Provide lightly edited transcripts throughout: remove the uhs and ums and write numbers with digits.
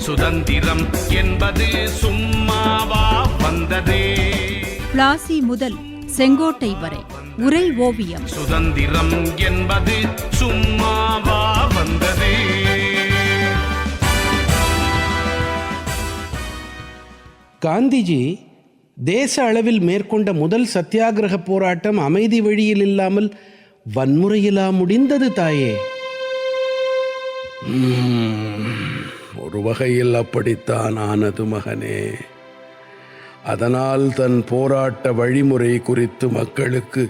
சுதந்திரம் என்பது சும்மாவா வந்ததே? பிளாசி முதல் செங்கோட்டை வரை உரை ஓவியம். சுதந்திரம் என்பது சும்மாவா வந்ததே? காந்திஜி தேச அளவில் மேற்கொண்ட முதல் சத்தியாகிரக போராட்டம் அமைதி வழியில் இல்லாமல் வன்முறையிலா முடிந்தது தாயே? ஒரு வகையில் அப்படித்தான் ஆனது மகனே. அதனால் தன் போராட்ட வழிமுறை குறித்து மக்களுக்கு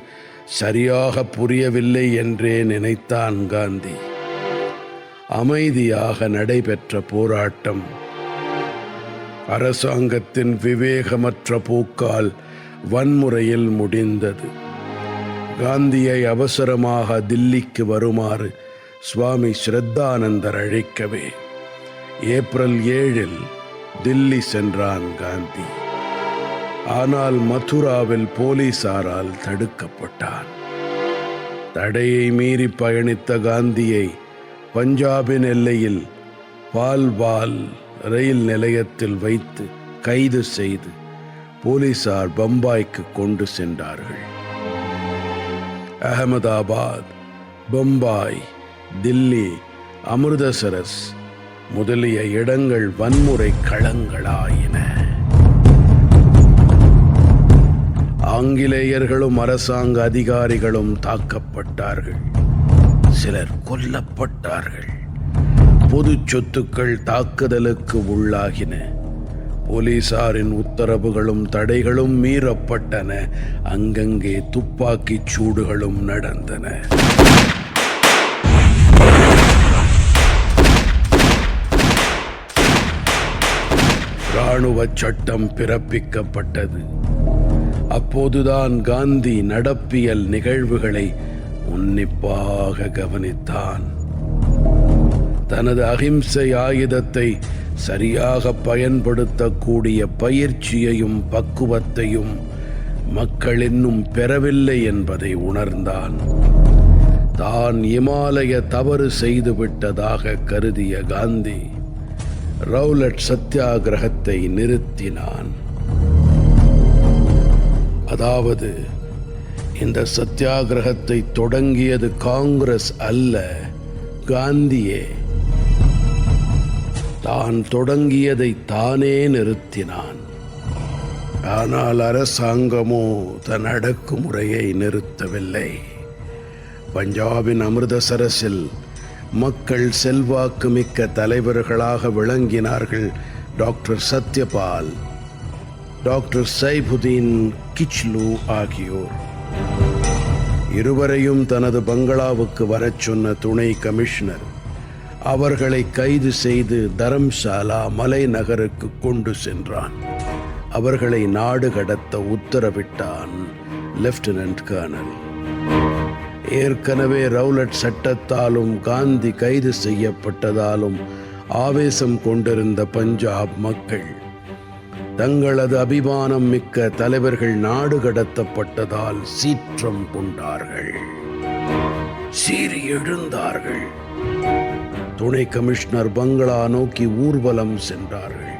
சரியாக புரியவில்லை என்றே நினைத்தான் காந்தி. அமைதியாக நடைபெற்ற போராட்டம் அரசாங்கத்தின் விவேகமற்ற போக்கால் வன்முறையில் முடிந்தது. காந்தியை அவசரமாக தில்லிக்கு வருமாறு சுவாமி ஸ்ரத்தானந்தர் அழைக்கவே ஏப்ரல் 7 தில்லி சென்றான் காந்தி. ஆனால் மதுராவில் போலீசாரால் தடுக்கப்பட்டான். தடையை மீறி பயணித்த காந்தியை பஞ்சாபின் எல்லையில் பால்வால் ரயில் நிலையத்தில் வைத்து கைது செய்து போலீசார் பம்பாய்க்கு கொண்டு சென்றார்கள். அகமதாபாத், பம்பாய், தில்லி, அமிர்தசரஸ் முதலிய இடங்கள் வன்முறை களங்களாயின. ஆங்கிலேயர்களும் அரசாங்க அதிகாரிகளும் தாக்கப்பட்டார்கள். சிலர் கொல்லப்பட்டார்கள். பொது சொத்துக்கள் தாக்குதலுக்கு உள்ளாகின. போலீசாரின் உத்தரவுகளும் தடைகளும் மீறப்பட்டன. அங்கங்கே துப்பாக்கிச் சூடுகளும் நடந்தன. இராணுவ சட்டம் பிறப்பிக்கப்பட்டது. அப்போதுதான் காந்தி நடப்பியல் நிகழ்வுகளை உன்னிப்பாக கவனித்தான். தனது அகிம்சை ஆயுதத்தை சரியாக பயன்படுத்தக்கூடிய பயிற்சியையும் பக்குவத்தையும் மக்கள் இன்னும் பெறவில்லை என்பதை உணர்ந்தான். தான் இமாலய தவறு செய்துவிட்டதாக கருதிய காந்தி ரவுலட் சத்தியாகிரகத்தை நிறுத்தினான். அதாவது இந்த சத்தியாகிரகத்தை தொடங்கியது காங்கிரஸ் அல்ல, காந்தியே. தான் தொடங்கியதை தானே நிறுத்தினான். ஆனால் அரசாங்கமோ தன் அடக்குமுறையை நிறுத்தவில்லை. பஞ்சாபின் அமிர்தசரஸில் மக்கள் செல்வாக்கு மிக்க தலைவர்களாக விளங்கினார்கள். டாக்டர் சத்யபால், டாக்டர் சைபுதீன் கிச்லு ஆகியோர். இருவரையும் தனது பங்களாவுக்கு வரச் சொன்ன துணை கமிஷனர் அவர்களை கைது செய்து தரம்சாலா மலைநகருக்கு கொண்டு சென்றான். அவர்களை நாடு கடத்த உத்தரவிட்டான் லெப்டினன்ட் கர்னல். ஏற்கனவே ரவுலட் சட்டத்தாலும் காந்தி கைது செய்யப்பட்டதாலும் ஆவேசம் கொண்டிருந்த பஞ்சாப் மக்கள் தங்களது அபிமானம் மிக்க தலைவர்கள் நாடு கடத்தப்பட்டதால் சீற்றம் கொண்டார்கள், சீறி எழுந்தார்கள். துணை கமிஷனர் பங்களா நோக்கி ஊர்வலம் சென்றார்கள்.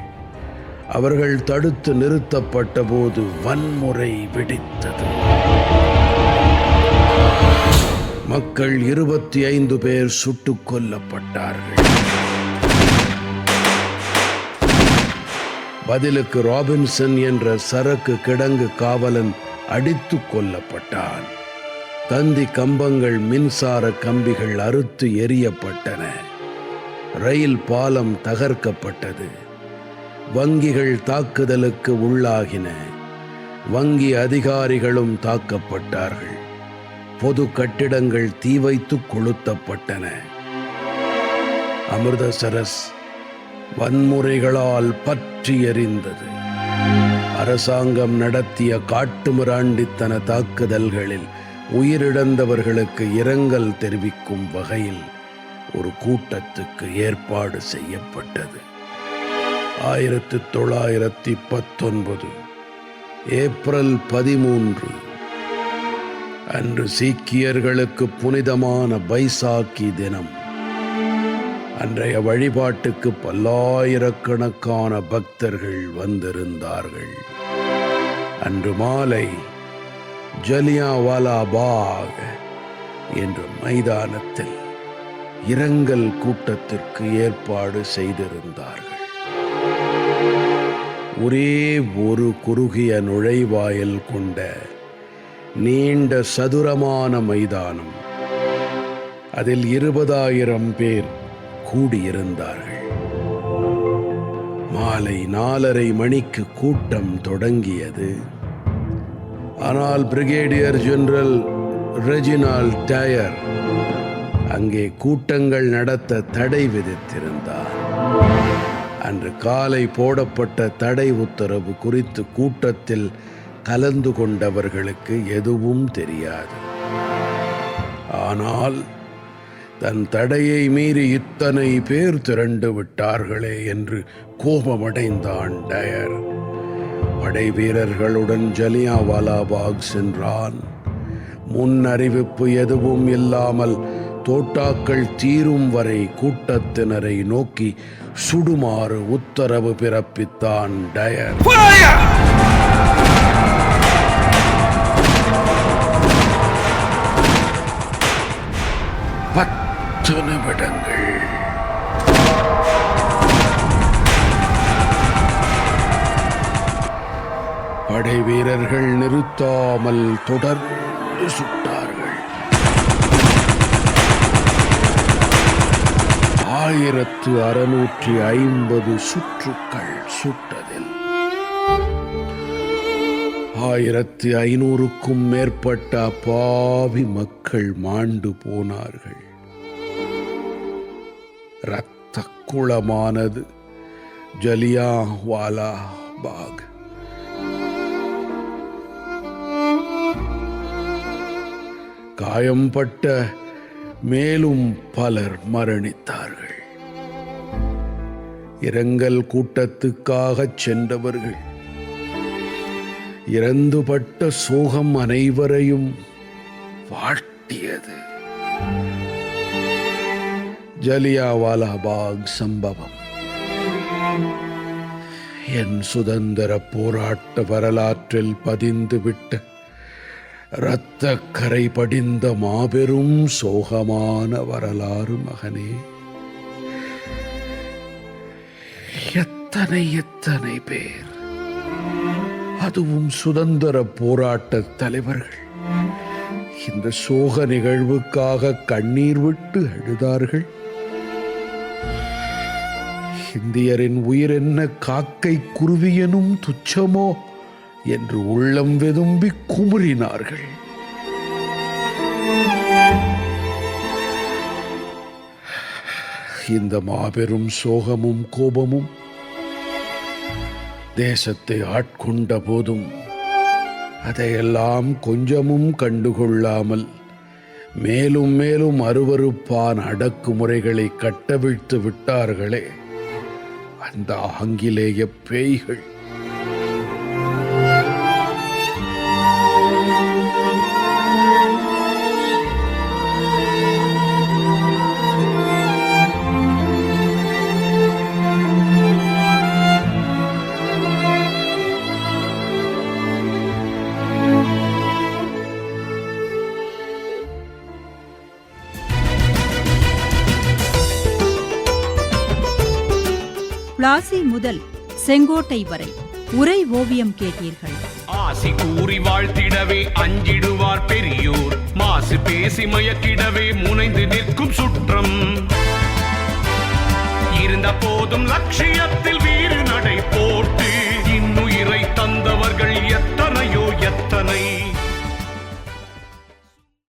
அவர்கள் தடுத்து நிறுத்தப்பட்ட போது வன்முறை வெடித்தது. மக்கள் 25 பேர் சுட்டுக் கொல்லப்பட்டார்கள். பதிலுக்கு ராபின்சன் என்ற சரக்கு கிடங்கு காவலன் அடித்து கொல்லப்பட்டான். தந்தி கம்பங்கள், மின்சார கம்பிகள் அறுத்து எரியப்பட்டன. ரயில் பாலம் தகர்க்கப்பட்டது. வங்கிகள் தாக்குதலுக்கு உள்ளாகின. வங்கி அதிகாரிகளும் தாக்கப்பட்டார்கள். பொது கட்டிடங்கள் தீ வைத்து கொளுத்தப்பட்டன. அமிர்தசரஸ் வன்முறைகளால் பற்றி எரிந்தது. அரசாங்கம் நடத்திய காட்டுமிராண்டித்தன தாக்குதல்களில் உயிரிழந்தவர்களுக்கு இரங்கல் தெரிவிக்கும் வகையில் ஒரு கூட்டத்துக்கு ஏற்பாடு செய்யப்பட்டது. 1919 ஏப்ரல் 13 அன்று சீக்கியர்களுக்கு புனிதமான பைசாக்கி தினம். அன்றைய வழிபாட்டுக்கு பல்லாயிரக்கணக்கான பக்தர்கள் வந்திருந்தார்கள். அன்று மாலை ஜலியான்வாலா பாக் என்ற மைதானத்தில் இரங்கல் கூட்டத்திற்கு ஏற்பாடு செய்திருந்தார்கள். ஒரே ஒரு குறுகிய நுழைவாயில் கொண்ட நீண்ட சதுரமான மைதானம். அதில் 20,000 பேர் கூடியிருந்தார்கள். மாலை 4:30 மணிக்கு கூட்டம் தொடங்கியது. ஆனால் பிரிகேடியர் ஜெனரல் ரெஜினால்ட் டயர் அங்கே கூட்டங்கள் நடத்த தடை விதித்திருந்தார். அன்று காலை போடப்பட்ட தடை உத்தரவு குறித்து கூட்டத்தில் கலந்து கொண்டவர்களுக்கு எதுவும் தெரியாது. ஆனால் தன் தடையை மீறி இத்தனை பேர் திரண்டு விட்டார்களே என்று கோபமடைந்தான் டயர். படை வீரர்களுடன் ஜலியான்வாலா பாக் சென்றான். முன் அறிவிப்பு எதுவும் இல்லாமல் தோட்டாக்கள் தீரும் வரை கூட்டத்தினரை நோக்கி சுடுமாறு உத்தரவு பிறப்பித்தான் டயர். 10 நிமிடங்கள். படை வீரர்கள் நிறுத்தாமல் தொடர்ந்து சுட்டார்கள். 1650 சுற்றுக்கள் சுட்டதில் 1500க்கும் மேற்பட்ட அப்பாவி மக்கள் மாண்டு போனார்கள். இரத்த குளமானது ஜலியான்வாலா பாக். காயம்பட்ட மேலும் பலர் மரணித்தார்கள். இரங்கல் கூட்டத்துக்காகச் சென்றவர்கள் இறந்துபட்ட சோகம் அனைவரையும் வாட்டியது. ஜலியான்வாலா பாக் சம்பவம் என் சுதந்திர போராட்ட வரலாற்றில் பதிந்துவிட்ட இரத்தக்கரை படிந்த மாபெரும் சோகமான வரலாறு மகனே. எத்தனை பேர், அதுவும் சுதந்திர போராட்ட தலைவர்கள் இந்த சோக நிகழ்வுக்காக கண்ணீர் விட்டு அழுதார்கள். இந்தியரின் உயிர் என்ன காக்கை குருவியனும் துச்சமோ என்று உள்ளம் வெதும்பி குமுறினார்கள். இந்த மாபெரும் சோகமும் கோபமும் தேசத்தை ஆட்கொண்ட போதும் அதையெல்லாம் கொஞ்சமும் கண்டுகொள்ளாமல் மேலும் மேலும் அருவருப்பான அடக்குமுறைகளை கட்டவிழ்த்து விட்டார்களே அந்த ஆங்கிலேய பேய்கள். பிளாசி முதல் செங்கோட்டை வரை உரை ஓவியம் கேட்டீர்கள். ஆசி கூறி வாழ்த்திடவே அஞ்சிடுவார் பெரியோர், மாசு பேசி மயக்கிடவே முனைந்து நிற்கும் சுற்றம். இருந்த போதும் லட்சியத்தில்